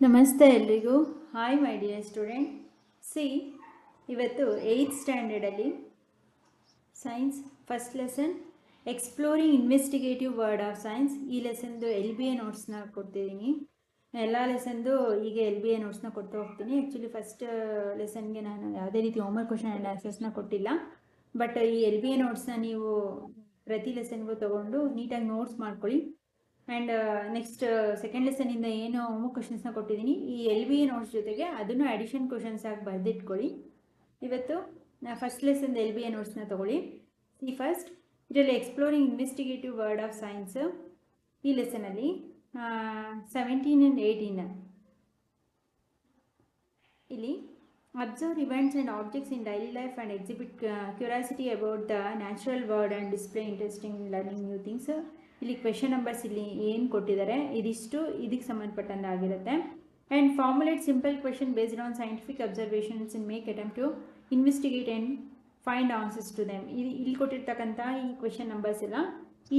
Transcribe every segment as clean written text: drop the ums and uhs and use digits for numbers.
ನಮಸ್ತೆ ಎಲ್ರಿಗೂ. Hi my dear student. See ಇವತ್ತು 8th ಸ್ಟ್ಯಾಂಡರ್ಡಲ್ಲಿ science first lesson exploring investigative word of science ಈ ಲೆಸನ್ದು LBA ನೋಟ್ಸ್ನ ಕೊಡ್ತಿದ್ದೀನಿ. ಎಲ್ಲ ಲೆಸನ್ದು ಈಗ LBA ನೋಟ್ಸ್ನ ಕೊಡ್ತಾ ಹೋಗ್ತೀನಿ. ಆ್ಯಕ್ಚುಲಿ ಫಸ್ಟ್ ಲೆಸನ್ಗೆ ನಾನು ಯಾವುದೇ ರೀತಿ ಹೋಮ್ವರ್ಕ್ ಕ್ವಶನ್ ಆ್ಯಂಡ್ ಆನ್ಸರ್ಸ್ನ ಕೊಟ್ಟಿಲ್ಲ. ಬಟ್ ಈ LBA ನೋಟ್ಸ್ನ ನೀವು ಪ್ರತಿ ಲೆಸನ್ಗೂ ತೊಗೊಂಡು ನೀಟಾಗಿ ನೋಟ್ಸ್ ಮಾಡ್ಕೊಳ್ಳಿ. ಆ್ಯಂಡ್ ನೆಕ್ಸ್ಟ್ ಸೆಕೆಂಡ್ ಲೆಸನಿಂದ ಏನು ಹೋಮ್ವರ್ಕ್ ಕ್ವಶನ್ಸ್ನ ಕೊಟ್ಟಿದ್ದೀನಿ ಈ LBA ನೋಟ್ಸ್ ಜೊತೆಗೆ ಅದನ್ನು ಅಡಿಷನ್ ಕ್ವಶನ್ಸ್ ಆಗಿ ಬರೆದಿಟ್ಕೊಳ್ಳಿ. ಇವತ್ತು ಫಸ್ಟ್ ಲೆಸನ್ LBA ನೋಟ್ಸ್ನ ತೊಗೊಳ್ಳಿ. ಸಿ ಫಸ್ಟ್ ಇದರಲ್ಲಿ exploring investigative word of science ಈ ಲೆಸನಲ್ಲಿ 17 and 18 ಇಲ್ಲಿ observe events and objects in daily life and exhibit curiosity about the natural world and display interesting learning new things. ಇಲ್ಲಿ question numbers ಇಲ್ಲಿ ಏನು ಕೊಟ್ಟಿದ್ದಾರೆ ಇದಿಷ್ಟು ಇದಕ್ಕೆ ಸಂಬಂಧಪಟ್ಟಂತಾಗಿರುತ್ತೆ. And formulate simple question based on scientific observations in make attempt to investigate and find answers to them. ಇಲ್ಲಿ ಕೊಟ್ಟಿರ್ತಕ್ಕಂಥ ಈ ಕ್ವೆಶನ್ ನಂಬರ್ಸ್ ಎಲ್ಲ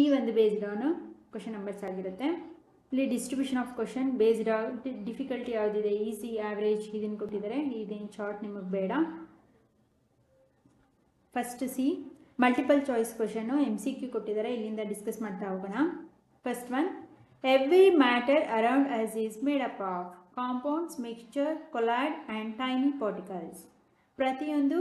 ಈ ಒಂದು ಬೇಸ್ಡ್ ಆನ್ ಕ್ವೆಶನ್ ನಂಬರ್ಸ್ ಆಗಿರುತ್ತೆ. ಇಲ್ಲಿ distribution of question based difficulty ಯಾವುದಿದೆ, ಈಸಿ, ಆವ್ರೇಜ್ ಇದನ್ನು ಕೊಟ್ಟಿದ್ದಾರೆ. ಇದೇನು ಚಾರ್ಟ್ ನಿಮಗೆ ಬೇಡ. First C multiple choice question MCQ ಕೊಟ್ಟಿದ್ದಾರೆ, ಇಲ್ಲಿಂದ ಡಿಸ್ಕಸ್ ಮಾಡ್ತಾ ಹೋಗೋಣ. First one, every matter around us is made up of compounds, mixture, colloid and tiny particles. ಪ್ರತಿಯೊಂದು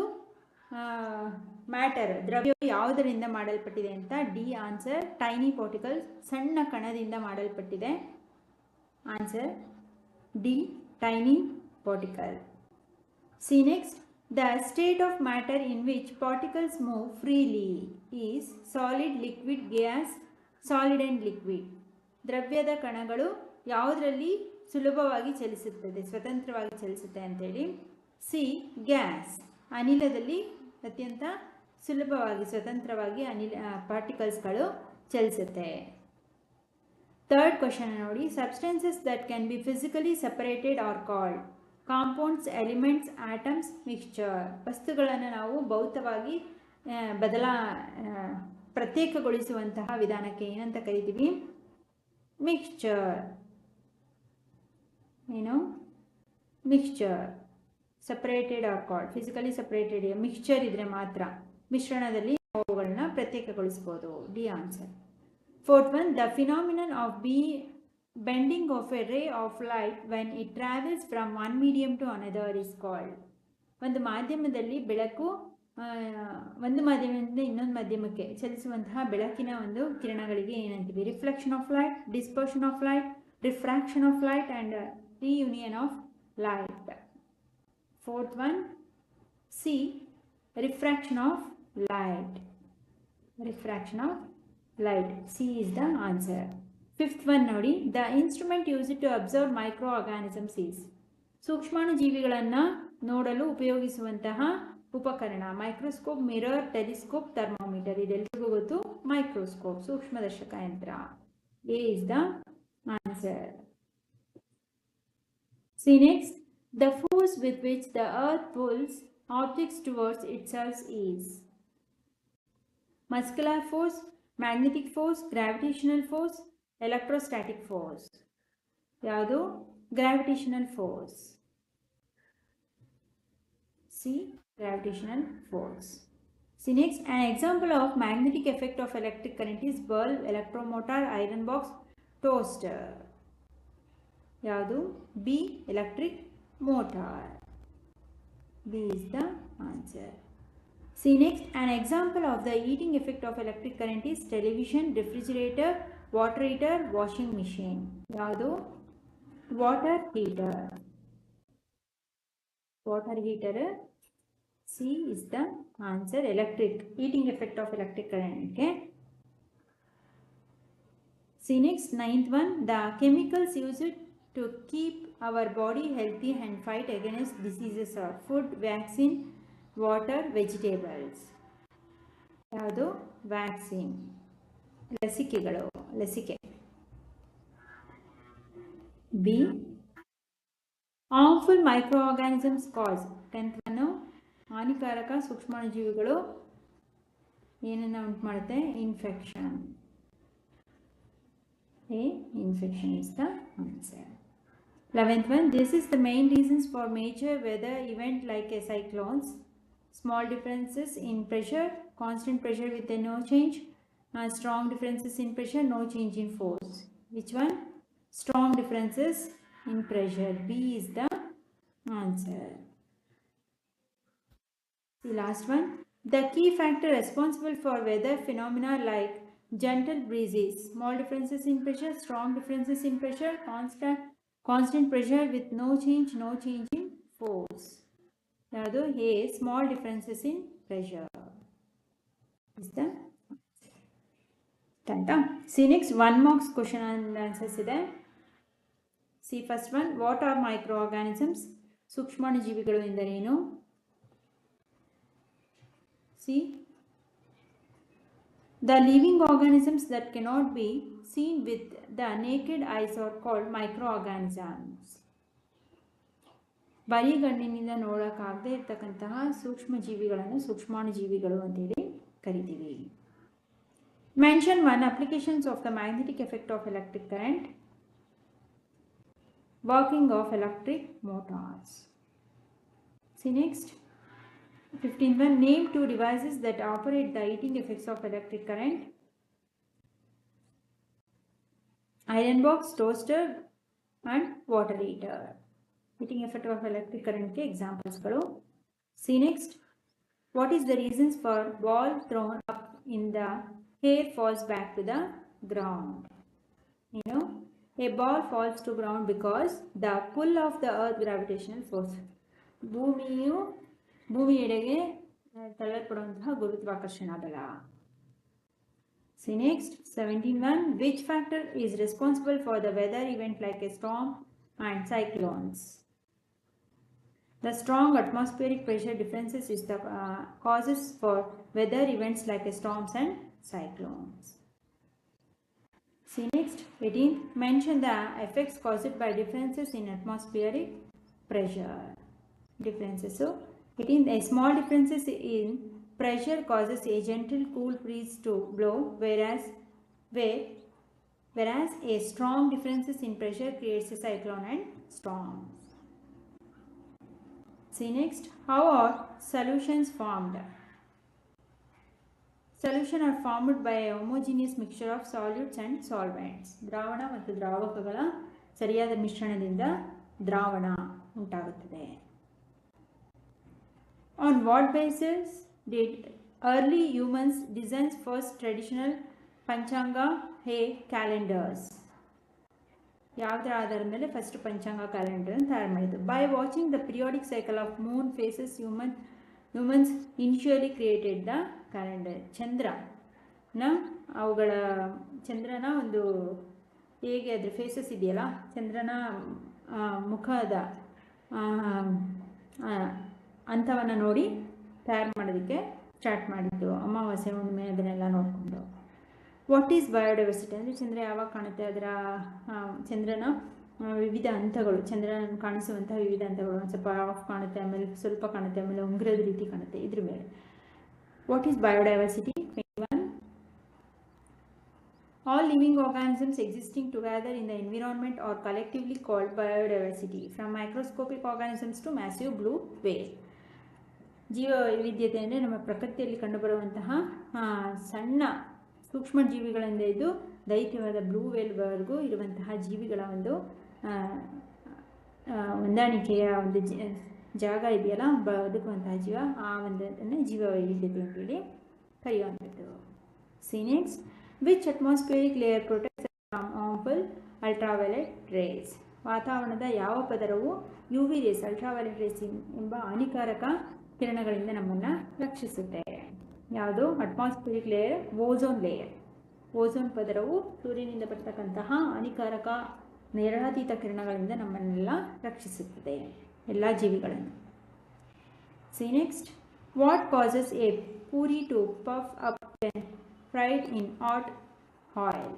ಮ್ಯಾಟರ್ ದ್ರವ್ಯ ಯಾವುದರಿಂದ ಮಾಡಲ್ಪಟ್ಟಿದೆ ಅಂತ ಡಿ ಆನ್ಸರ್ ಟೈನಿ ಪಾರ್ಟಿಕಲ್ಸ್, ಸಣ್ಣ ಕಣದಿಂದ ಮಾಡಲ್ಪಟ್ಟಿದೆ. Answer D tiny particle. C next, the state of matter in which particles move freely is solid, liquid, gas, solid and liquid. ದ್ರವ್ಯದ ಕಣಗಳು ಯಾವುದರಲ್ಲಿ ಸುಲಭವಾಗಿ ಚಲಿಸುತ್ತದೆ, ಸ್ವತಂತ್ರವಾಗಿ ಚಲಿಸುತ್ತೆ ಅಂತೇಳಿ. ಸಿ ಗ್ಯಾಸ್, ಅನಿಲದಲ್ಲಿ ಅತ್ಯಂತ ಸುಲಭವಾಗಿ ಸ್ವತಂತ್ರವಾಗಿ ಪಾರ್ಟಿಕಲ್ಸ್ಗಳು ಚಲಿಸುತ್ತೆ. ಥರ್ಡ್ ಕ್ವಶನ್ ನೋಡಿ, substances that can be physically separated are called compounds, elements, atoms, mixture. ವಸ್ತುಗಳನ್ನು ನಾವು ಭೌತವಾಗಿ ಪ್ರತ್ಯೇಕಗೊಳಿಸುವಂತಹ ವಿಧಾನಕ್ಕೆ ಏನಂತ ಕರಿತೀವಿ? ಮಿಕ್ಸ್ಚರ್. ಏನು? Mixture. Separated are called, physically separated mixture ಇದ್ರೆ ಮಾತ್ರ ಮಿಶ್ರಣದಲ್ಲಿ ಅವುಗಳನ್ನ ಪ್ರತ್ಯೇಕಗೊಳಿಸ್ಬೋದು. D answer. Fourth one, the phenomenon of bending of a ray of light when it travels from one medium to another is called. ಒಂದು ಮಾಧ್ಯಮದಲ್ಲಿ ಬೆಳಕು ಒಂದು ಮಾಧ್ಯಮದಿಂದ ಇನ್ನೊಂದು ಮಾಧ್ಯಮಕ್ಕೆ ಚಲಿಸುವಂತಹ ಬೆಳಕಿನ ಒಂದು ಕಿರಣಗಳಿಗೆ ಏನಂತೀವಿ? Reflection of light, dispersion of light, refraction of light and reunion of light. Fourth one C refraction of light. Refraction of light, C is the answer. Fifth one ನೋಡಿ, the instrument use to observe microorganisms is. ಸೂಕ್ಷ್ಮಾಣುಜೀವಿಗಳನ್ನು ನೋಡಲು ಉಪಯೋಗಿಸುವಂತಹ ಉಪಕರಣ microscope, mirror, telescope, thermometer. ಇದೆಲ್ಲರಿಗೂ ಗೊತ್ತು, microscope ಸೂಕ್ಷ್ಮದರ್ಶಕ ಯಂತ್ರ. A is the answer. C next, the force with which the earth pulls objects towards itself is. Muscular force, magnetic force, gravitational force, electrostatic force. ಯಾವುದು? Gravitational force. C gravitational force. C next, an example of magnetic effect of electric current is bulb, electromotor, iron box, toaster. ಯಾವುದು? B electric motor. B is the answer. See next, an example of the heating effect of electric current is television, refrigerator, water heater, washing machine. ಯಾವುದು? Water heater. Water heater. C is the answer. Electric heating effect of electric ಕರೆಂಟ್ಗೆ. C next, ninth one, the chemicals used to keep our body healthy and fight against diseases are food, vaccine, water, vegetables. ಯಾವುದು? Vaccine. ಲಸಿಕೆಗಳು, ಲಸಿಕೆ. B harmful microorganisms cause. 10th one, ಹಾನಿಕಾರಕ ಸೂಕ್ಷ್ಮಾಣುಜೀವಿಗಳು ಏನನ್ನು ಉಂಟು ಮಾಡುತ್ತೆ? Infection. A infection is the answer. 11th one, this is the main reasons for major weather event like a cyclones. Small differences in pressure, constant pressure with no change, strong differences in pressure, no change in force. Which one? Strong differences in pressure. B is the answer. The last one, the key factor responsible for weather phenomena like gentle breezes, small differences in pressure, strong differences in pressure, constant pressure with no change in force. Yadu A, small differences in pressure is the Tanta. See next 1 marks question and answers ಇದೆ. See first one, what are microorganisms? ಸೂಕ್ಷ್ಮಾಣುಜೀವಿಗಳು ಎಂದರೇನು? See, the living organisms that cannot be seen with the naked eyes are called microorganisms. ಬರಿಗಣ್ಣಿನಿಂದ ನೋಡೋಕ್ಕಾಗದೇ ಇರ್ತಕ್ಕಂತಹ ಸೂಕ್ಷ್ಮಜೀವಿಗಳನ್ನು ಸೂಕ್ಷ್ಮಾಣುಜೀವಿಗಳು ಅಂತೇಳಿ ಕರಿತೀವಿ. Mention 1 applications of the magnetic effect of electric current. Working of electric motors. See next. 15th one, name 2 devices that operate the heating effects of electric current. Iron box, toaster and water heater. Heating effect of electric current ke examples kalo. See next. What is the reasons for ball thrown up in the air falls back to the ground? You know, a ball falls to ground because the pull of the earth gravitational force. ಭೂಮಿಯೆಡೆಗೆ ತಳ್ಳಲ್ಪಡುವಂತಹ ಗುರುತ್ವಾಕರ್ಷಣ ಬಲ. See next. 17th one, which factor is responsible for the weather event like a storm and cyclones? The strong atmospheric pressure differences is the causes for weather events like storms and cyclones. See next. 18th, mention the effects caused by differences in atmospheric pressure. Differences. So 18th, a small differences in pressure causes a gentle cool breeze to blow, whereas a strong differences in pressure creates a cyclone and storms. See next. How are solutions formed? Solution are formed by a homogeneous mixture of solutes and solvents. ದ್ರಾವಣ ಮತ್ತು ದ್ರಾವಕಗಳ ಸರಿಯಾದ ಮಿಶ್ರಣದಿಂದ ದ್ರಾವಣ ಉಂಟಾಗುತ್ತದೆ. On what basis did early humans design first traditional Panchanga calendars? ಯಾವುದರ ಆಧಾರದ ಮೇಲೆ first ಪಂಚಾಂಗ calendar ತಯಾರು ಮಾಡಿದ್ರು? By watching the periodic cycle of moon phases, humans initially created the calendar. ಚಂದ್ರನ ಒಂದು ಹೇಗೆ ಅದ್ರ ಫೇಸಸ್ ಇದೆಯಲ್ಲ, ಚಂದ್ರನ ಮುಖದ ಅಂಥವನ್ನು ನೋಡಿ ತಯಾರು ಮಾಡೋದಕ್ಕೆ ಸ್ಟಾರ್ಟ್ ಮಾಡಿದ್ದು. ಅಮಾವಾಸ್ಯೆ ಹುಣ್ಣಿಮೆ ಅದನ್ನೆಲ್ಲ ನೋಡಿಕೊಂಡು. ವಾಟ್ ಈಸ್ ಬಯೋಡೈವರ್ಸಿಟಿ ಅಂದರೆ ಚಂದ್ರ ಯಾವಾಗ ಕಾಣುತ್ತೆ, ಅದರ ಚಂದ್ರನ ವಿವಿಧ ಹಂತಗಳು, ಚಂದ್ರನ ಕಾಣಿಸುವಂತಹ ವಿವಿಧ ಹಂತಗಳು. ಒಂದು ಸ್ವಲ್ಪ ಆಫ್ ಕಾಣುತ್ತೆ, ಆಮೇಲೆ ಸ್ವಲ್ಪ ಕಾಣುತ್ತೆ, ಆಮೇಲೆ ಉಂಗುರದ ರೀತಿ ಕಾಣುತ್ತೆ, ಇದ್ರ ಮೇಲೆ. What is biodiversity? 21. All living organisms existing together in the environment are collectively called biodiversity, from microscopic organisms to massive blue whale. ಜೀವ ವೈವಿಧ್ಯತೆ ಅಂದರೆ ನಮ್ಮ ಪ್ರಕೃತಿಯಲ್ಲಿ ಕಂಡುಬರುವಂತಹ ಸಣ್ಣ ಸೂಕ್ಷ್ಮ ಜೀವಿಗಳಿಂದ ಇದು ದೈತ್ಯವಾದ ಬ್ಲೂ ವೇಲ್ವರೆಗೂ ಇರುವಂತಹ ಜೀವಿಗಳ ಒಂದು ಹೊಂದಾಣಿಕೆಯ ಒಂದು ಜಾಗ ಇದೆಯಲ್ಲ, ಬದುಕುವಂತಹ ಜೀವ, ಆ ಒಂದನ್ನು ಜೀವ ವೈವಿಧ್ಯತೆ ಅಂತೇಳಿ ಕರೆಯುವಂಥದ್ದು. C next. Which atmospheric layer protects from harmful ultraviolet rays? ವಾತಾವರಣದ ಯಾವ ಪದರವು UV ರೇಸ್, ಅಲ್ಟ್ರಾವೈಲೆಟ್ ರೇಸ್ ಎಂಬ ಹಾನಿಕಾರಕ ಕಿರಣಗಳಿಂದ ನಮ್ಮನ್ನು ರಕ್ಷಿಸುತ್ತೆ? ಯಾವುದು? Atmospheric layer, ozone layer. Ozone ಪದರವು ಸೂರ್ಯನಿಂದ ಬರ್ತಕ್ಕಂತಹ ಹಾನಿಕಾರಕ ನೇರಾತೀತ ಕಿರಣಗಳಿಂದ ನಮ್ಮನ್ನೆಲ್ಲ ರಕ್ಷಿಸುತ್ತದೆ, ಎಲ್ಲ ಜೀವಿಗಳನ್ನು. See next. What causes a puri to puff up when fried in hot oil?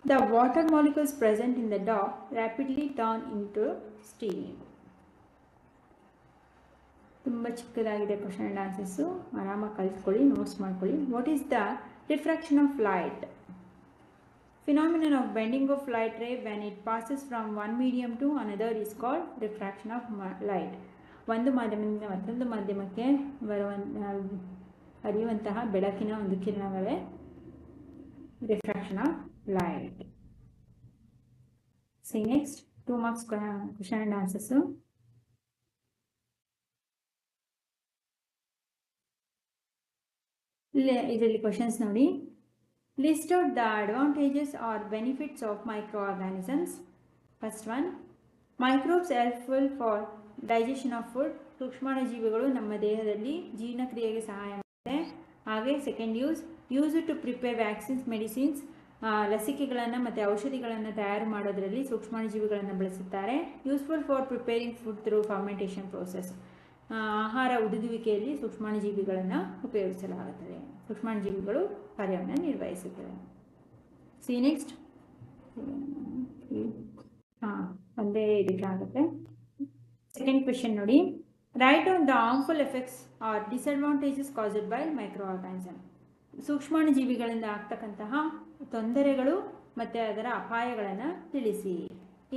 The water molecules present in the dough rapidly turn into steam. ತುಂಬ ಚಿಕ್ಕದಾಗಿದೆ ಕ್ವಶನ್ ಆ್ಯಂಡ್ ಆನ್ಸರ್ಸು, ಆರಾಮಾಗಿ ಕಲಿತ್ಕೊಳ್ಳಿ, ನೋಟ್ಸ್ ಮಾಡ್ಕೊಳ್ಳಿ. What is the refraction of light? Phenomenon of bending of light ray when it passes from one medium to another is called refraction of light. ಒಂದು ಮಾಧ್ಯಮದಿಂದ ಮತ್ತೊಂದು ಮಾಧ್ಯಮಕ್ಕೆ ಹರಿಯುವಂತಹ ಬೆಳಕಿನ ಒಂದು ಕಿರಣವೇ refraction of light. See next 2 marks question and answers. ಇದರಲ್ಲಿ questions ನೋಡಿ. List out the advantages or benefits of microorganisms. First one, microbes helpful for digestion of food. ಸೂಕ್ಷ್ಮಾಣುಜೀವಿಗಳು ನಮ್ಮ ದೇಹದಲ್ಲಿ ಜೀರ್ಣಕ್ರಿಯೆಗೆ ಸಹಾಯ ಮಾಡುತ್ತೆ. ಹಾಗೆ second use to prepare vaccines, medicines, ಲಸಿಕೆಗಳನ್ನು ಮತ್ತು ಔಷಧಿಗಳನ್ನು ತಯಾರು ಮಾಡೋದರಲ್ಲಿ ಸೂಕ್ಷ್ಮಾಣುಜೀವಿಗಳನ್ನು ಬಳಸುತ್ತಾರೆ. Useful for preparing food through fermentation process. ಆಹಾರ ಉದುಗುವಿಕೆಯಲ್ಲಿ ಸೂಕ್ಷ್ಮಾಣುಜೀವಿಗಳನ್ನು ಉಪಯೋಗಿಸಲಾಗುತ್ತದೆ. ಸೂಕ್ಷ್ಮಾಣುಜೀವಿಗಳು ಕಾರ್ಯವನ್ನು ನಿರ್ವಹಿಸುತ್ತವೆ. ಸಿ ನೆಕ್ಸ್ಟ್ ಒಂದೇ ಇದಕ್ಕೆ ಆಗುತ್ತೆ. ಸೆಕೆಂಡ್ ಕ್ವೆಶನ್ ನೋಡಿ. Write on the harmful effects or disadvantages caused by microorganism. ಸೂಕ್ಷ್ಮಾಣುಜೀವಿಗಳಿಂದ ಆಗ್ತಕ್ಕಂತಹ ತೊಂದರೆಗಳು ಮತ್ತು ಅದರ ಅಪಾಯಗಳನ್ನು ತಿಳಿಸಿ.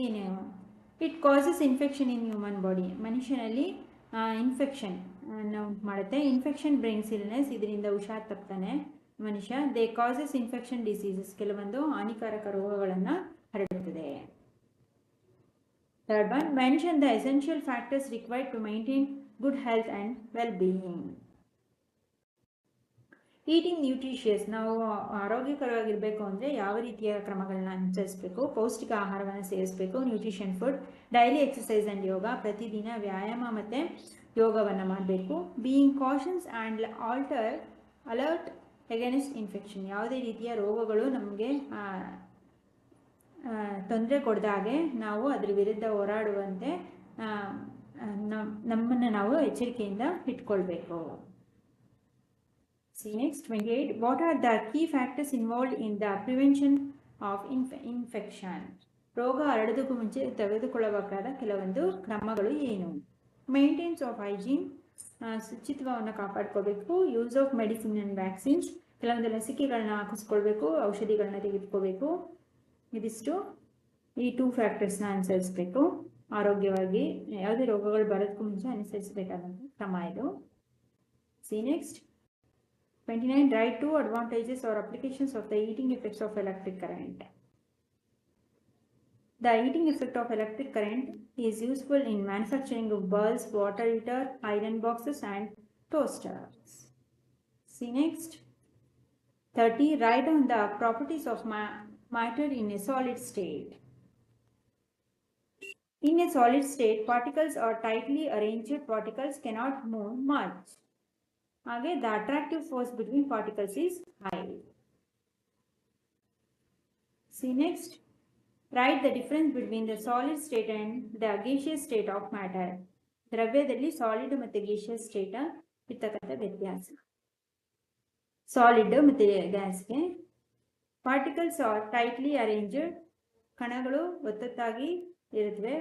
ಏನು? It causes infection in human body. ಮನುಷ್ಯನಲ್ಲಿ ಇನ್ಫೆಕ್ಷನ್ ಮಾಡುತ್ತೆ. Infection brings illness. ಇದರಿಂದ ಹುಷಾರ್ ತಪ್ತಾನೆ ಮನುಷ್ಯ. They causes infection diseases. ಕೆಲವೊಂದು ಹಾನಿಕಾರಕ ರೋಗಗಳನ್ನು ಹರಡುತ್ತದೆ. Third one, mention the essential factors required to maintain good health and well being. Eating nutritious. ನಾವು ಆರೋಗ್ಯಕರವಾಗಿರಬೇಕು ಅಂದರೆ ಯಾವ ರೀತಿಯ ಕ್ರಮಗಳನ್ನ ಅನುಸರಿಸಬೇಕು? ಪೌಷ್ಟಿಕ ಆಹಾರವನ್ನು ಸೇವಿಸಬೇಕು. Nutrition food, daily exercise and yoga. ಪ್ರತಿದಿನ ವ್ಯಾಯಾಮ ಮತ್ತು ಯೋಗವನ್ನು ಮಾಡಬೇಕು. Being cautious and alert against infection. ಯಾವುದೇ ರೀತಿಯ ರೋಗಗಳು ನಮಗೆ ತೊಂದರೆ ಕೊಡದಾಗೆ ನಾವು ಅದರ ವಿರುದ್ಧ ಹೋರಾಡುವಂತೆ ನಮ್ಮನ್ನು ನಾವು ಎಚ್ಚರಿಕೆಯಿಂದ ಇಟ್ಕೊಳ್ಬೇಕು. See next 28. What are the key factors involved in the prevention of infection? ರೋಗ ಹರಡೋದಕ್ಕೂ ಮುಂಚೆ ತೆಗೆದುಕೊಳ್ಳಬೇಕಾದ ಕೆಲವೊಂದು ಕ್ರಮಗಳು ಏನು? Maintenance of hygiene. ಶುಚಿತ್ವವನ್ನು ಕಾಪಾಡ್ಕೋಬೇಕು. Use of medicine and vaccines. ಕೆಲವೊಂದು ಲಸಿಕೆಗಳನ್ನ ಹಾಕಿಸ್ಕೊಳ್ಬೇಕು, ಔಷಧಿಗಳನ್ನ ತೆಗೆದುಕೋಬೇಕು. ಇದಿಷ್ಟು ಈ 2 ಫ್ಯಾಕ್ಟರ್ಸ್ನ ಅನುಸರಿಸಬೇಕು. ಆರೋಗ್ಯವಾಗಿ ಯಾವುದೇ ರೋಗಗಳು ಬರೋದಕ್ಕೂ ಮುಂಚೆ ಅನುಸರಿಸಬೇಕಾದಂಥ ಕ್ರಮ ಇದು. C next 29. Write 2 advantages or applications of the heating effects of electric current. The heating effect of electric current is useful in manufacturing of bulbs, water heater, iron boxes and toasters. See next 30. Write down the properties of matter in a solid state. In a solid state, particles are tightly arranged. Particles cannot move much. ಹಾಗೆ the attractive force between particles is high. C next write the difference between the solid state and the gaseous state of matter. ದ್ರವ್ಯದಲ್ಲಿ solid ಮತ್ತು gaseous state ಇರ್ತಕ್ಕಂಥ ವ್ಯತ್ಯಾಸ. Solid ಮತ್ತು ಗ್ಯಾಸ್ಗೆ particles R tightly arranged. ಕಣಗಳು ಒತ್ತೊತ್ತಾಗಿ ಇರುತ್ತವೆ.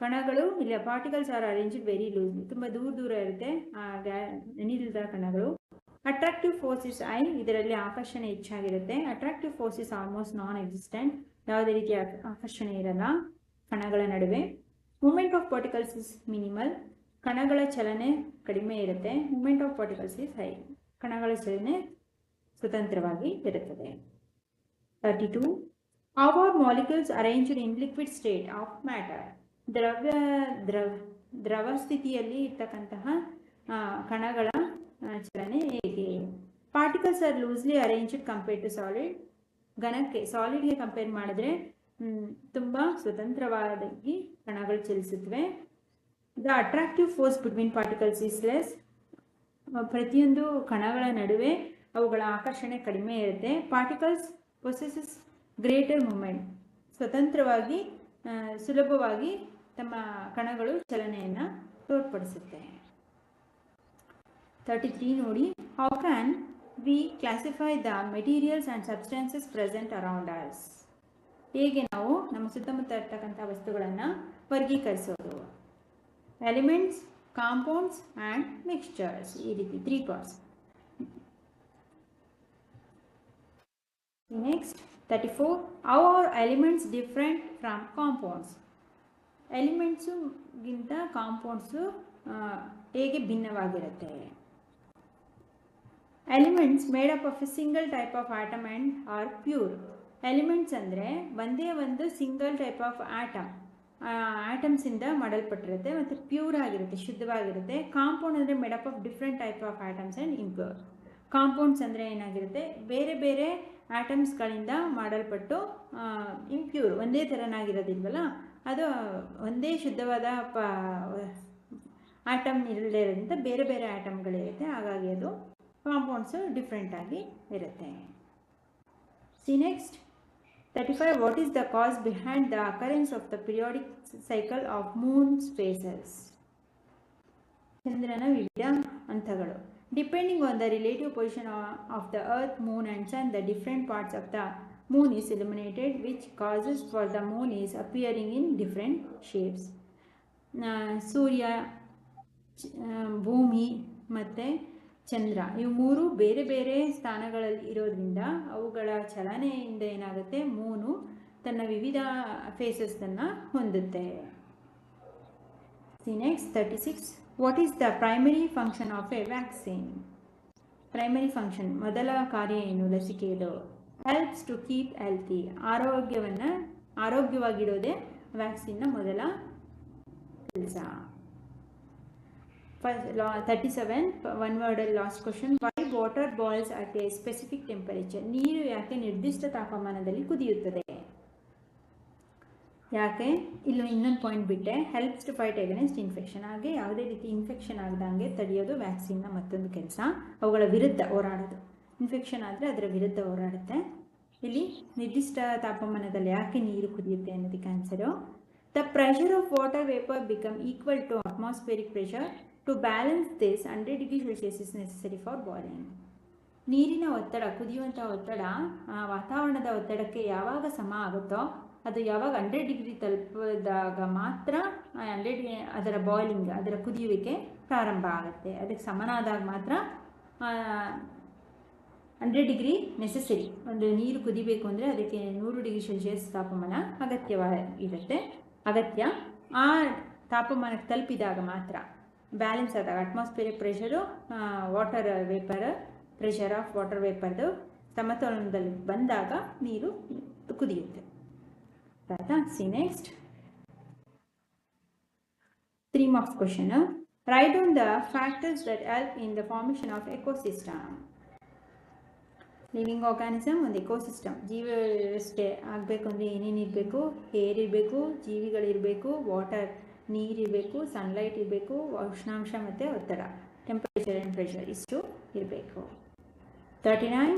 ಕಣಗಳು ಇಲ್ಲ, particles are arranged very loosely. ತುಂಬ ದೂರ ಇರುತ್ತೆ ಅನಿಲದ ಕಣಗಳು. Attractive force is high. ಇದರಲ್ಲಿ ಆಕರ್ಷಣೆ ಹೆಚ್ಚಾಗಿರುತ್ತೆ. Attractive force is almost non existent. ಯಾವುದೇ ರೀತಿಯ ಆಕರ್ಷಣೆ ಇರಲ್ಲ ಕಣಗಳ ನಡುವೆ. Movement of particles is minimal. ಕಣಗಳ ಚಲನೆ ಕಡಿಮೆ ಇರುತ್ತೆ. Movement of particles is high. ಕಣಗಳ ಚಲನೆ ಸ್ವತಂತ್ರವಾಗಿ ಇರುತ್ತದೆ. 32. How are molecules arranged in liquid state of matter? ದ್ರವ ಸ್ಥಿತಿಯಲ್ಲಿ ಇರ್ತಕ್ಕಂತಹ ಕಣಗಳ ಚಲನೆ ಹೇಗೆ? Particles are loosely arranged compared to solid. ಸಾಲಿಡ್ಗೆ ಕಂಪೇರ್ ಮಾಡಿದ್ರೆ ತುಂಬ ಸ್ವತಂತ್ರವಾಗಿ ಕಣಗಳು ಚಲಿಸುತ್ತವೆ. The attractive force between particles is less. ಪ್ರತಿಯೊಂದು ಕಣಗಳ ನಡುವೆ ಅವುಗಳ ಆಕರ್ಷಣೆ ಕಡಿಮೆ ಇರುತ್ತೆ. Particles possesses greater movement. ಸ್ವತಂತ್ರವಾಗಿ ಸುಲಭವಾಗಿ ತಮ್ಮ ಕಣಗಳು ಚಲನೆಯನ್ನು ತೋರ್ಪಡಿಸುತ್ತೆ. 33 ನೋಡಿ. How can we classify the materials and substances present around us? ಹೇಗೆ ನಾವು ನಮ್ಮ ಸುತ್ತಮುತ್ತ ಇರ್ತಕ್ಕಂಥ ವಸ್ತುಗಳನ್ನು ವರ್ಗೀಕರಿಸೋದು? Elements, compounds and mixtures. ಈ ರೀತಿ 3 parts. Next 34. How are elements different from compounds? ಎಲಿಮೆಂಟ್ಸುಗಿಂತ ಕಾಂಪೌಂಡ್ಸು ಹೇಗೆ ಭಿನ್ನವಾಗಿರುತ್ತೆ? Elements made up of a single type of atom and are pure. Elements ಅಂದರೆ ಒಂದೇ ಒಂದು ಸಿಂಗಲ್ ಟೈಪ್ ಆಫ್ ಆಟಮ್ಸಿಂದ ಮಾಡಲ್ಪಟ್ಟಿರುತ್ತೆ ಮತ್ತು ಪ್ಯೂರ್ ಆಗಿರುತ್ತೆ, ಶುದ್ಧವಾಗಿರುತ್ತೆ. ಕಾಂಪೌಂಡ್ ಅಂದರೆ made up of different type of atoms and impure. Compounds ಅಂದರೆ ಏನಾಗಿರುತ್ತೆ, ಬೇರೆ ಬೇರೆ ಆಟಮ್ಸ್ಗಳಿಂದ ಮಾಡಲ್ಪಟ್ಟು ಇಂಪ್ಯೂರ್, ಒಂದೇ ಥರನಾಗಿರೋದಿಲ್ವಲ್ಲ, ಅದು ಒಂದೇ ಶುದ್ಧವಾದ ಆಟಮ್ ಇರಲಿರೋದ್ರಿಂದ ಬೇರೆ ಬೇರೆ ಆಟಮ್ಗಳಿರುತ್ತೆ, ಹಾಗಾಗಿ ಅದು ಕಾಂಪೌಂಡ್ಸು ಡಿಫ್ರೆಂಟಾಗಿ ಇರುತ್ತೆ. C next 35. What is the cause behind the occurrence of the periodic cycle of moon's phases? ಚಂದ್ರನ ವಿವಿಧ ಹಂತಗಳು. Depending on the relative position of the earth, moon and sun, the different parts of the moon is illuminated, which causes for the moon is appearing in different shapes. ಸೂರ್ಯ, ಭೂಮಿ ಮತ್ತು ಚಂದ್ರ ಇವು ಮೂರು ಬೇರೆ ಬೇರೆ ಸ್ಥಾನಗಳಲ್ಲಿ ಇರೋದ್ರಿಂದ ಅವುಗಳ ಚಲನೆಯಿಂದ ಏನಾಗುತ್ತೆ, ಮೂನು ತನ್ನ ವಿವಿಧ ಫೇಸಸ್ಸನ್ನು ಹೊಂದುತ್ತೆ. Next 36. What is the primary function of a vaccine? Primary function, ಮೊದಲ ಕಾರ್ಯ ಏನು ಲಸಿಕೆಯದು? ಹೆಲ್ಪ್ಸ್ ಟು ಕೀಪ್ ಹೆಲ್ತಿ, ಆರೋಗ್ಯವಾಗಿಡೋದೇ ವ್ಯಾಕ್ಸಿನ್ನ ಮೊದಲ ಕೆಲಸ. 37. One word last question. Why water boils at a specific temperature? ನೀರು ಯಾಕೆ ನಿರ್ದಿಷ್ಟ ತಾಪಮಾನದಲ್ಲಿ ಕುದಿಯುತ್ತದೆ? ಯಾಕೆ? ಇಲ್ಲಿ ಇನ್ನೊಂದು ಪಾಯಿಂಟ್ ಬಿಟ್ಟೆ, helps to fight against infection. ಹಾಗೆ ಯಾವುದೇ ರೀತಿ ಇನ್ಫೆಕ್ಷನ್ ಆಗದಂಗೆ ತಡೆಯೋದು ವ್ಯಾಕ್ಸಿನ್ನ ಮತ್ತೊಂದು ಕೆಲಸ, ಅವುಗಳ ವಿರುದ್ಧ ಹೋರಾಡೋದು. ಇನ್ಫೆಕ್ಷನ್ ಆದರೆ ಅದರ ವಿರುದ್ಧ ಹೋರಾಡುತ್ತೆ. ಇಲ್ಲಿ ನಿರ್ದಿಷ್ಟ ತಾಪಮಾನದಲ್ಲಿ ಯಾಕೆ ನೀರು ಕುದಿಯುತ್ತೆ ಅನ್ನೋದಕ್ಕೆ answer, the pressure of water vapour become equal to atmospheric pressure. To balance this 100 degree Celsius is necessary for boiling. ನೀರಿನ ಒತ್ತಡ, ಕುದಿಯುವಂಥ ಒತ್ತಡ ವಾತಾವರಣದ ಒತ್ತಡಕ್ಕೆ ಯಾವಾಗ ಸಮ ಆಗುತ್ತೋ, ಅದು ಯಾವಾಗ 100 ಡಿಗ್ರಿ ತಲುಪಿದಾಗ ಮಾತ್ರ ಅದರ ಬಾಯ್ಲಿಂಗ್, ಅದರ ಕುದಿಯುವಿಕೆ ಪ್ರಾರಂಭ ಆಗುತ್ತೆ. ಅದಕ್ಕೆ ಸಮನಾದಾಗ ಮಾತ್ರ 100 ಡಿಗ್ರಿ ನೆಸೆಸರಿ. ಒಂದು ನೀರು ಕುದಿಬೇಕು ಅಂದರೆ ಅದಕ್ಕೆ 100 ಡಿಗ್ರಿ ಸೆಲ್ಸಿಯಸ್ ತಾಪಮಾನ ಅಗತ್ಯ. ಆ ತಾಪಮಾನಕ್ಕೆ ತಲುಪಿದಾಗ ಮಾತ್ರ ಬ್ಯಾಲೆನ್ಸ್ ಆದಾಗ, atmospheric pressure water vapour, pressure of water ವೇಪರ್ದು ಸಮತೋಲನದಲ್ಲಿ ಬಂದಾಗ ನೀರು ಕುದಿಯುತ್ತೆ. ಆಯಿತಾ? C next 3 marks question. Write down the factors that help in the formation of ecosystem. Living organism ಒಂದು ಎಕೋಸಿಸ್ಟಮ್, ಜೀವ ವ್ಯವಸ್ಥೆ ಆಗಬೇಕು ಅಂದರೆ ಏನೇನು ಇರಬೇಕು? ಏರ್ ಇರಬೇಕು, ಜೀವಿಗಳಿರಬೇಕು, ವಾಟರ್ ನೀರಿರಬೇಕು, ಸನ್ಲೈಟ್ ಇರಬೇಕು, ಉಷ್ಣಾಂಶ ಮತ್ತು ಒತ್ತಡ, ಟೆಂಪರೇಚರ್ ಆ್ಯಂಡ್ ಪ್ರೆಷರ್ ಇಷ್ಟು ಇರಬೇಕು. 39.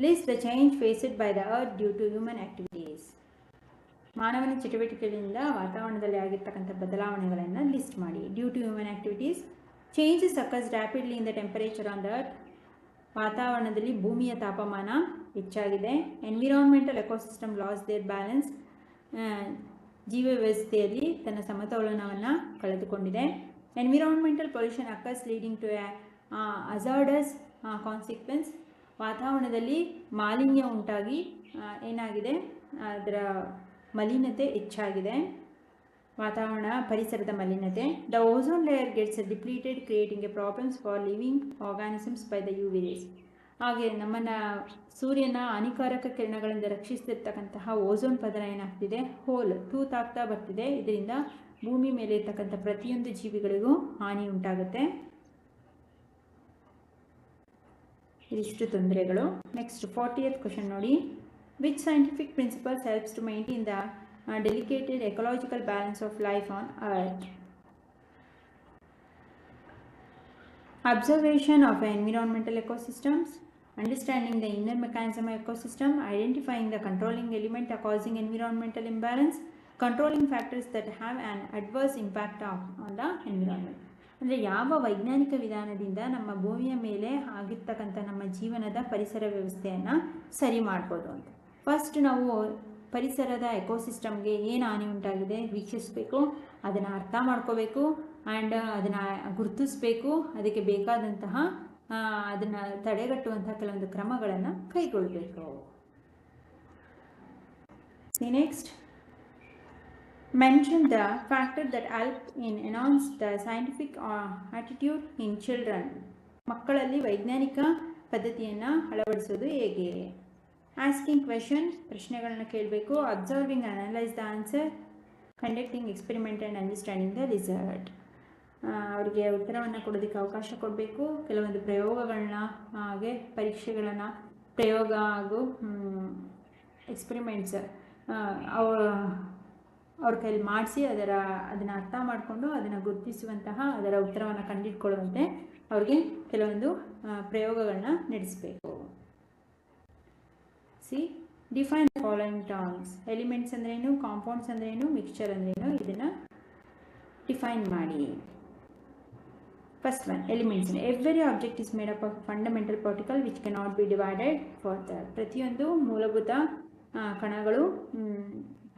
List the change faced by the earth due to human activities. ಮಾನವನ ಚಟುವಟಿಕೆಗಳಿಂದ ವಾತಾವರಣದಲ್ಲಿ ಆಗಿರ್ತಕ್ಕಂಥ ಬದಲಾವಣೆಗಳನ್ನು ಲಿಸ್ಟ್ ಮಾಡಿ. Due to human activities, changes occurs rapidly in the temperature on the earth. ವಾತಾವರಣದಲ್ಲಿ ಭೂಮಿಯ ತಾಪಮಾನ ಹೆಚ್ಚಾಗಿದೆ. Environmental ecosystem loss their balance, ಜೀವ ವ್ಯವಸ್ಥೆಯಲ್ಲಿ ತನ್ನ ಸಮತೋಲನವನ್ನು ಕಳೆದುಕೊಂಡಿದೆ. Environmental pollution occurs leading to hazardous consequence. ವಾತಾವರಣದಲ್ಲಿ ಮಾಲಿನ್ಯ ಉಂಟಾಗಿ ಏನಾಗಿದೆ, ಅದರ ಮಲಿನತೆ ಹೆಚ್ಚಾಗಿದೆ, ವಾತಾವರಣ ಪರಿಸರದ ಮಲಿನತೆ. The ozone layer gets depleted creating a problems for living organisms by the UV rays. ಹಾಗೆ ನಮ್ಮನ್ನು ಸೂರ್ಯನ ಹಾನಿಕಾರಕ ಕಿರಣಗಳಿಂದ ರಕ್ಷಿಸ್ತಿರ್ತಕ್ಕಂತಹ ಓಝೋನ್ ಪದರ ಏನಾಗ್ತಿದೆ, ತೂತಾಗ್ತಾ ಬರ್ತಿದೆ. ಇದರಿಂದ ಭೂಮಿ ಮೇಲೆ ಇರ್ತಕ್ಕಂಥ ಪ್ರತಿಯೊಂದು ಜೀವಿಗಳಿಗೂ ಹಾನಿ ಉಂಟಾಗುತ್ತೆ. ಇದಿಷ್ಟು ತೊಂದರೆಗಳು. ನೆಕ್ಸ್ಟ್ 40th ಕ್ವಶನ್ ನೋಡಿ. Which scientific principles helps to maintain the delicate ecological balance of life on earth? Observation of environmental ecosystems, understanding the inner mechanism of ecosystem, identifying the controlling element causing environmental imbalance, controlling factors that have an adverse impact on the environment. ಅಂದರೆ ಯಾವ ವೈಜ್ಞಾನಿಕ ವಿಧಾನದಿಂದ ನಮ್ಮ ಭೂಮಿಯ ಮೇಲೆ ಆಗಿರ್ತಕ್ಕಂಥ ನಮ್ಮ ಜೀವನದ ಪರಿಸರ ವ್ಯವಸ್ಥೆಯನ್ನು ಸರಿ ಮಾಡ್ಬೋದು ಅಂತ. ಫಸ್ಟ್ ನಾವು ಪರಿಸರದ ಎಕೋಸಿಸ್ಟಮ್ಗೆ ಏನು ಹಾನಿ ಉಂಟಾಗಿದೆ ವೀಕ್ಷಿಸಬೇಕು, ಅದನ್ನು ಅರ್ಥ ಮಾಡ್ಕೋಬೇಕು, ಆ್ಯಂಡ್ ಅದನ್ನು ಗುರುತಿಸಬೇಕು, ಅದಕ್ಕೆ ಬೇಕಾದಂತಹ ಅದನ್ನು ತಡೆಗಟ್ಟುವಂಥ ಕೆಲವೊಂದು ಕ್ರಮಗಳನ್ನು ಕೈಗೊಳ್ಳಬೇಕು. See next. Mention the factor that help in enhance the scientific attitude in children. ಮಕ್ಕಳಲ್ಲಿ ವೈಜ್ಞಾನಿಕ ಪದ್ಧತಿಯನ್ನು ಅಳವಡಿಸೋದು ಹೇಗೆ? ಆಸ್ಕಿಂಗ್ ಕ್ವೆಶನ್, ಪ್ರಶ್ನೆಗಳನ್ನ ಕೇಳಬೇಕು. Observing and analyse the answer. Conducting experiment and understanding the result. ಅವರಿಗೆ ಉತ್ತರವನ್ನು ಕೊಡೋದಕ್ಕೆ ಅವಕಾಶ ಕೊಡಬೇಕು. ಕೆಲವೊಂದು ಪ್ರಯೋಗಗಳನ್ನ ಹಾಗೆ ಪರೀಕ್ಷೆಗಳನ್ನು ಪ್ರಯೋಗ ಹಾಗೂ ಎಕ್ಸ್ಪೆರಿಮೆಂಟ್ಸ್ ಅವ್ರ ಕೈಲಿ ಮಾಡಿಸಿ ಅದನ್ನು ಅರ್ಥ ಮಾಡಿಕೊಂಡು ಅದನ್ನು ಗುರುತಿಸುವಂತಹ ಅದರ ಉತ್ತರವನ್ನು ಕಂಡುಹಿಡ್ಕೊಳ್ಳುವಂತೆ ಅವ್ರಿಗೆ ಕೆಲವೊಂದು ಪ್ರಯೋಗಗಳನ್ನ ನಡೆಸಬೇಕು. C define following terms. Elements ಅಂದ್ರೇನು, ಕಾಂಪೌಂಡ್ಸ್ ಅಂದ್ರೇನು, ಮಿಕ್ಸ್ಚರ್ ಅಂದ್ರೇನು, ಇದನ್ನು ಡಿಫೈನ್ ಮಾಡಿ. First one, elements. Every object is made up of fundamental particle which cannot be divided further. ಪ್ರತಿಯೊಂದು ಮೂಲಭೂತ ಕಣಗಳು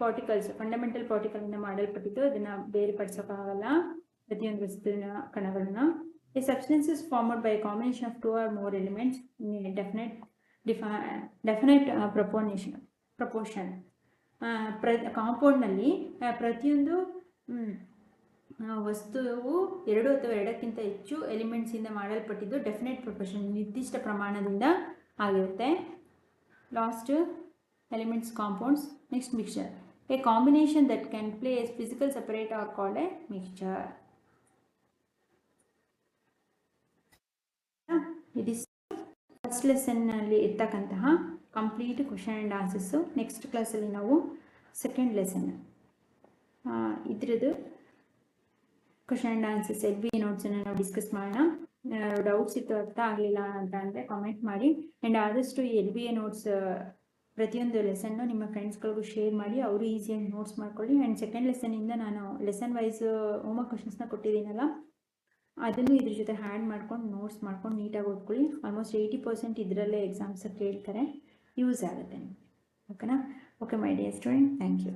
ಪಾರ್ಟಿಕಲ್ಸ್ ಫಂಡಮೆಂಟಲ್ ಪಾರ್ಟಿಕಲಿಂದ ಮಾಡಲ್ಪಟ್ಟಿದ್ದು, ಅದನ್ನು ಬೇರ್ಪಡಿಸೋಕ್ಕಾಗಲ್ಲ ಪ್ರತಿಯೊಂದು ವಸ್ತುವಿನ ಕಣಗಳನ್ನ. A substance is formed by combination of 2 or more elements in definite proportion. ಕಾಂಪೌಂಡ್ನಲ್ಲಿ ಪ್ರತಿಯೊಂದು ವಸ್ತುವು 2 ಅಥವಾ 2ಕ್ಕಿಂತ ಹೆಚ್ಚು ಎಲಿಮೆಂಟ್ಸಿಂದ ಮಾಡಲ್ಪಟ್ಟಿದ್ದು ಡೆಫಿನೆಟ್ ಪ್ರಪೋರ್ಷನ್, ನಿರ್ದಿಷ್ಟ ಪ್ರಮಾಣದಿಂದ ಆಗಿರುತ್ತೆ. Last elements, compounds. Next mixture. A combination that can play as physical separate are called a mixture. It is first lesson ನಲ್ಲಿ ಇರ್ತಕ್ಕಂತಹ complete question and answers. Next ಕ್ಲಾಸಲ್ಲಿ ನಾವು ಸೆಕೆಂಡ್ ಲೆಸನ್ ಇದ್ರದ್ದು ಕ್ವೆಶ್ಚನ್ ಆ್ಯಂಡ್ ಆನ್ಸರ್ಸ್ LBA ನೋಟ್ಸನ್ನು ನಾವು discuss ಮಾಡೋಣ. Doubts ಇತ್ತು, ಅರ್ಥ ಆಗಲಿಲ್ಲ ಅಂತ ಅಂದರೆ ಕಾಮೆಂಟ್ ಮಾಡಿ. ಆ್ಯಂಡ್ ಆದಷ್ಟು ಈ LBA ನೋಟ್ಸ್ ಪ್ರತಿಯೊಂದು ಲೆಸನ್ನು ನಿಮ್ಮ ಫ್ರೆಂಡ್ಸ್ಗಳಿಗೂ ಶೇರ್ ಮಾಡಿ, ಅವರು ಈಸಿಯಾಗಿ ನೋಟ್ಸ್ ಮಾಡ್ಕೊಳ್ಳಿ. ಆ್ಯಂಡ್ ಸೆಕೆಂಡ್ ಲೆಸನ್ನಿಂದ ನಾನು ಲೆಸನ್ ವೈಸ್ ಹೋಮ್ವರ್ಕ್ ಕ್ವೆಶನ್ಸ್ನ ಕೊಟ್ಟಿದ್ದೀನಲ್ಲ, ಅದನ್ನು ಇದ್ರ ಜೊತೆ ಹ್ಯಾಡ್ ಮಾಡ್ಕೊಂಡು ನೋಟ್ಸ್ ಮಾಡ್ಕೊಂಡು ನೀಟಾಗಿ ಓದ್ಕೊಳ್ಳಿ. ಆಲ್ಮೋಸ್ಟ್ 80% ಇದರಲ್ಲೇ ಎಕ್ಸಾಮ್ಸ್ ಕೇಳ್ತಾರೆ, ಯೂಸ್ ಆಗುತ್ತೆ ನಿಮಗೆ. ಓಕೆನಾ? Okay my dear student, thank you.